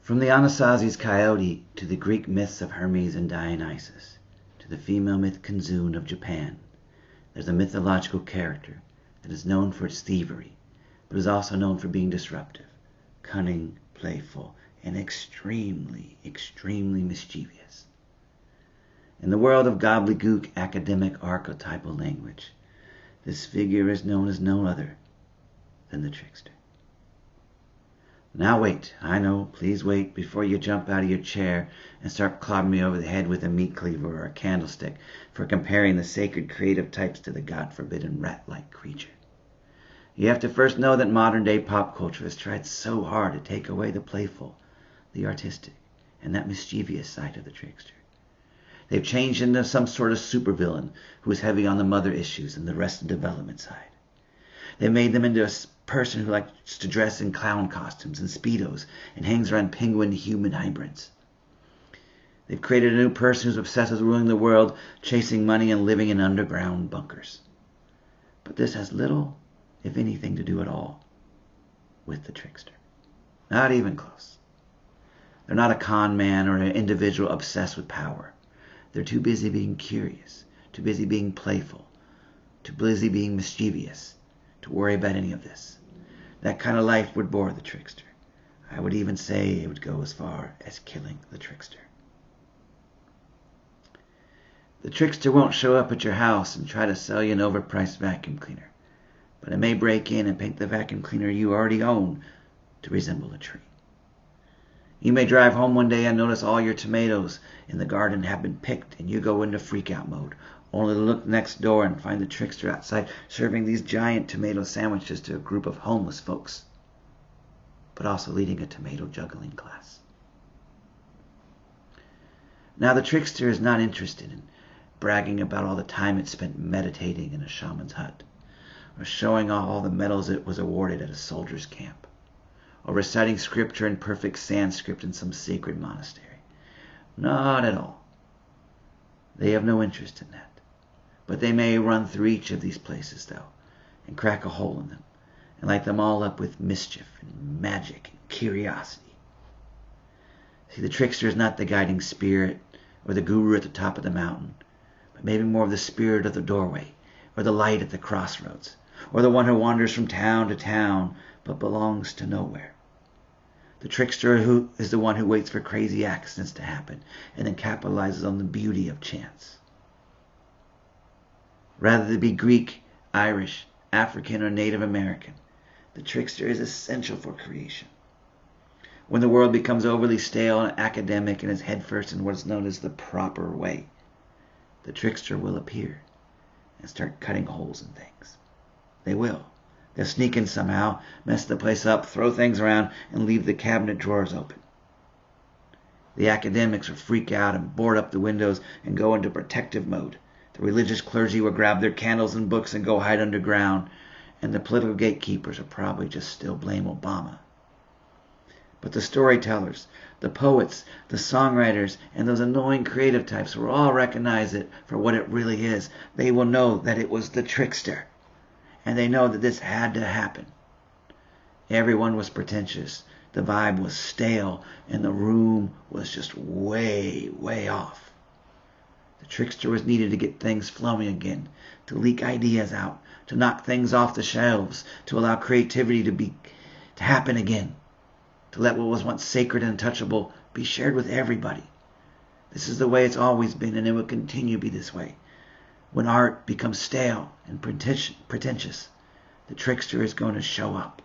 From the Anasazi's coyote to the Greek myths of Hermes and Dionysus, to the female myth Kenzun of Japan, there's a mythological character that is known for its thievery, but is also known for being disruptive, cunning, playful, and extremely, extremely mischievous. In the world of gobbledygook academic archetypal language, this figure is known as no other than the trickster. Now wait, I know, please wait before you jump out of your chair and start clobbing me over the head with a meat cleaver or a candlestick for comparing the sacred creative types to the God-forbidden rat-like creature. You have to first know that modern-day pop culture has tried so hard to take away the playful, the artistic, and that mischievous side of the trickster. They've changed into some sort of supervillain who is heavy on the mother issues and the Arrested Development side. They've made them into a person who likes to dress in clown costumes and Speedos and hangs around penguin human hybrids. They've created a new person who's obsessed with ruling the world, chasing money and living in underground bunkers. But this has little, if anything, to do at all with the trickster. Not even close. They're not a con man or an individual obsessed with power. They're too busy being curious, too busy being playful, too busy being mischievous to worry about any of this. That kind of life would bore the trickster. I would even say it would go as far as killing the trickster. The trickster won't show up at your house and try to sell you an overpriced vacuum cleaner, but it may break in and paint the vacuum cleaner you already own to resemble a tree. You may drive home one day and notice all your tomatoes in the garden have been picked, and you go into freak-out mode, only to look next door and find the trickster outside serving these giant tomato sandwiches to a group of homeless folks, but also leading a tomato juggling class. Now, the trickster is not interested in bragging about all the time it spent meditating in a shaman's hut, or showing off all the medals it was awarded at a soldier's camp, or reciting scripture in perfect Sanskrit in some sacred monastery. Not at all. They have no interest in that. But they may run through each of these places, though, and crack a hole in them, and light them all up with mischief and magic and curiosity. See, the trickster is not the guiding spirit or the guru at the top of the mountain, but maybe more of the spirit of the doorway, or the light at the crossroads, or the one who wanders from town to town but belongs to nowhere. The trickster who is the one who waits for crazy accidents to happen and then capitalizes on the beauty of chance. Rather than be Greek, Irish, African, or Native American, the trickster is essential for creation. When the world becomes overly stale and academic and is headfirst in what is known as the proper way, the trickster will appear and start cutting holes in things. They will. They'll sneak in somehow, mess the place up, throw things around, and leave the cabinet drawers open. The academics will freak out and board up the windows and go into protective mode. The religious clergy will grab their candles and books and go hide underground, and the political gatekeepers will probably just still blame Obama. But the storytellers, the poets, the songwriters, and those annoying creative types will all recognize it for what it really is. They will know that it was the trickster, and they know that this had to happen. Everyone was pretentious, the vibe was stale, and the room was just way, way off. The trickster was needed to get things flowing again, to leak ideas out, to knock things off the shelves, to allow creativity to happen again, to let what was once sacred and untouchable be shared with everybody. This is the way it's always been, and it will continue to be this way. When art becomes stale and pretentious, the trickster is going to show up.